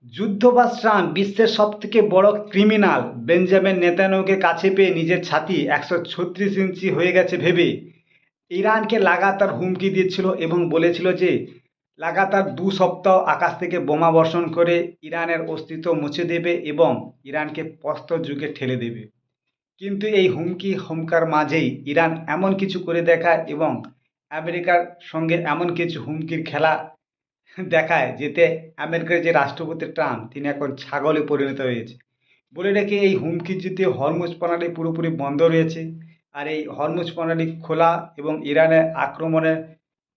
যুদ্ধবাজ Trump বিশ্বের সবথেকে বড় ক্রিমিনাল বেঞ্জামিন নেতানিয়াহুকে কাছে পেয়ে নিজের ছাতি 136 ইঞ্চি হয়ে গেছে ভেবে ইরানকে লাগাতার হুমকি দিচ্ছিল এবং বলেছিল যে লাগাতার 2 সপ্তাহ আকাশ থেকে বোমা বর্ষণ করে ইরানের অস্তিত্ব মুছে দেবে এবং ইরানকে প্রস্তর যুগে ঠেলে দেবে। কিন্তু এই হুমকি হুমকার মাঝেই ইরান এমন কিছু করে দেখায় এবং আমেরিকার সঙ্গে এমন কিছু হুমকির খেলা দেখায় যেতে আমেরিকার যে রাষ্ট্রপতি ট্রাম্প তিনি এখন ছাগলে পরিণত হয়েছে। বলে রাখি এই হুমকি যুদ্ধে হরমুজ প্রণালী পুরোপুরি বন্ধ রয়েছে। আর এই হরমুজ প্রণালী খোলা এবং ইরানের আক্রমণের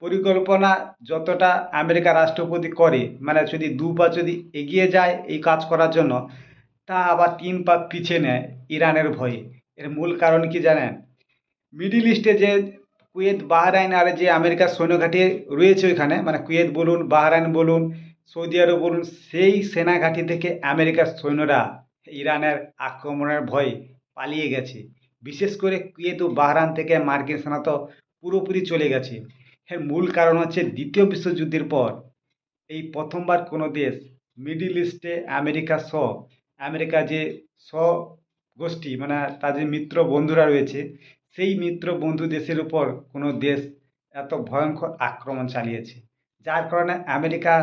পরিকল্পনা যতটা আমেরিকা রাষ্ট্রপতি করে, মানে যদি 2 পা যদি এগিয়ে যায় এই কাজ করার জন্য, তা আবার 3 পা পিছিয়ে নেয় ইরানের ভয়ে। এর মূল কারণ কি জানেন? মিডিল ইস্টে যে কুয়েত বাহরাইন আর যে আমেরিকার সৈন্যঘাঁটি রয়েছে ওইখানে, মানে কুয়েত বলুন, বাহরাইন বলুন, সৌদি আরব বলুন, সেই সেনাঘাঁটি থেকে আমেরিকার সৈন্যরা ইরানের আক্রমণের ভয়ে পালিয়ে গেছে। বিশেষ করে কুয়েত ও বাহরাইন থেকে মার্কিন সেনা তো পুরোপুরি চলে গেছে। এর মূল কারণ হচ্ছে দ্বিতীয় বিশ্বযুদ্ধের পর এই প্রথমবার কোনো দেশ মিডিল ইস্টে আমেরিকা সহ আমেরিকা যে গোষ্ঠী, মানে তার যে মিত্র বন্ধুরা রয়েছে, সেই মিত্র বন্ধু দেশের উপর কোনো দেশ এত ভয়ঙ্কর আক্রমণ চালিয়েছে, যার কারণে আমেরিকা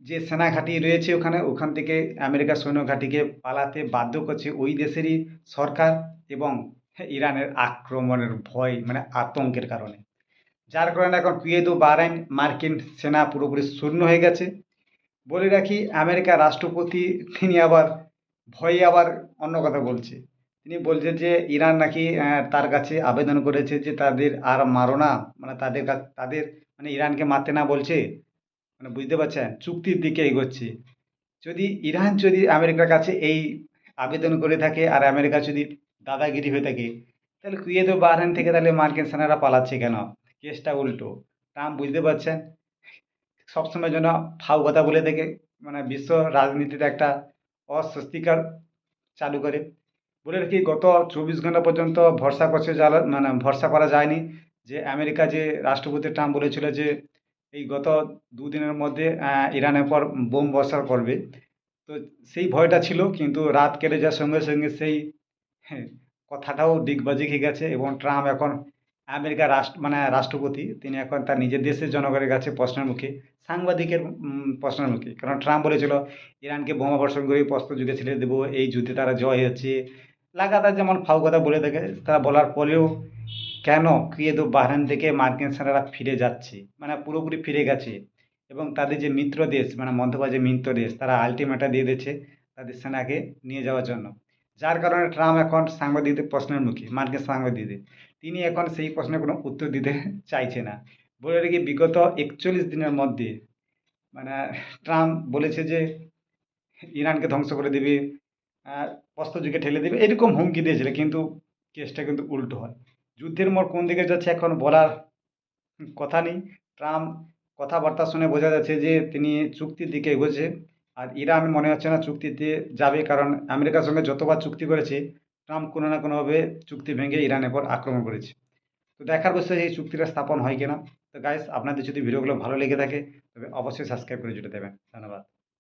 যে সেনা ঘাঁটি রয়েছে ওখানে, ওখান থেকে আমেরিকার সৈন্য ঘাঁটিকে পালাতে বাধ্য করছে ওই দেশেরই সরকার এবং ইরানের আক্রমণের ভয়, মানে আতঙ্কের কারণে। যার কারণে এখন কুয়েত ও বাহরাইন মার্কিন সেনা পুরোপুরি শূন্য হয়ে গেছে। বলে রাখি আমেরিকার রাষ্ট্রপতি তিনি আবার ভয়ে আবার অন্য কথা বলছে। তিনি বলছে যে ইরান নাকি তার কাছে আবেদন করেছে যে তাদের আর মারো না, মানে তাদের মানে ইরানকে মারতে না বলছে, মানে বুঝতে পারছেন চুক্তির দিকে এগোচ্ছে। যদি ইরান যদি আমেরিকার কাছে এই আবেদন করে থাকে আর আমেরিকা যদি দাদাগিরি হয়ে থাকে, তাহলে কুয়েত ও বাহরাইন থেকে তাহলে মার্কিন সেনারা পালাচ্ছে কেন? কেসটা উল্টো। ট্রাম্প বুঝতে পারছেন সবসময় যেন ফাউ কথা বলে থেকে, মানে বিশ্ব রাজনীতিতে একটা অস্বস্তিকর চালু করে। বলে রাখি গত 24 ঘন্টা পর্যন্ত ভরসা করছে মানে ভরসা করা যায়নি যে আমেরিকা যে রাষ্ট্রপতি ট্রাম্প বলেছিল যে এই গত 2 দিনের মধ্যে ইরানের পর বোম বর্ষণ করবে। তো সেই ভয়টা ছিল, কিন্তু রাত কেটে যাওয়ার সঙ্গে সঙ্গে সেই হ্যাঁ, কথাটাও ডিগবাজি খেয়ে গেছে এবং ট্রাম্প এখন আমেরিকার মানে রাষ্ট্রপতি তিনি এখন তার নিজের দেশের জনগণের কাছে প্রশ্নের মুখে, সাংবাদিকের প্রশ্নের মুখে। কারণ ট্রাম্প বলেছিল ইরানকে বোমা বর্ষণ করে প্রস্তর যুগে ছেড়ে দেবো, এই যুদ্ধে তারা জয় হচ্ছে। লাগাতার যেমন ফাউ কথা বলে থাকে, তারা বলার পরেও কেন কুয়েত ও বাহরাইন থেকে মার্কিন সেনারা ফিরে যাচ্ছে, মানে পুরোপুরি ফিরে গেছে এবং তাদের যে মিত্র দেশ, মানে মধ্যপ্রাচ্যের যে মিত্র দেশ, তারা আলটিমেটা দিয়ে দিচ্ছে তাদের সেনাকে নিয়ে যাওয়ার জন্য। যার কারণে ট্রাম্প এখন সাংবাদিকদের প্রশ্নের মুখে, মার্কিন সাংবাদিকদের তিনি এখন সেই প্রশ্নের কোনো উত্তর দিতে চাইছে না। বলে রেখে বিগত 41 দিনের মধ্যে, মানে ট্রাম্প বলেছে যে ইরানকে ধ্বংস করে দেবে, প্রস্তর যুগে ঠেলে দেবে, এরকম হুমকি দিয়েছিল, কিন্তু কেসটা কিন্তু উল্টো হয়। যুদ্ধের মোড় কোন দিকে যাচ্ছে এখন বলার কথা নেই। ট্রাম্প কথাবার্তা শুনে বোঝা যাচ্ছে যে তিনি চুক্তির দিকে এগোচ্ছে। আর ইরান মনে হচ্ছে না চুক্তিতে যাবে, কারণ আমেরিকার সঙ্গে যতবার চুক্তি করেছে ট্রাম্প কোনো না কোনোভাবে চুক্তি ভেঙে ইরানের উপর আক্রমণ করেছে। তো দেখার বিষয় এই চুক্তিটা স্থাপন হয় কিনা। তো গাইস, আপনাদের যদি ভিডিওগুলো ভালো লেগে থাকে তবে অবশ্যই সাবস্ক্রাইব করে জুড়ে দেবেন। ধন্যবাদ।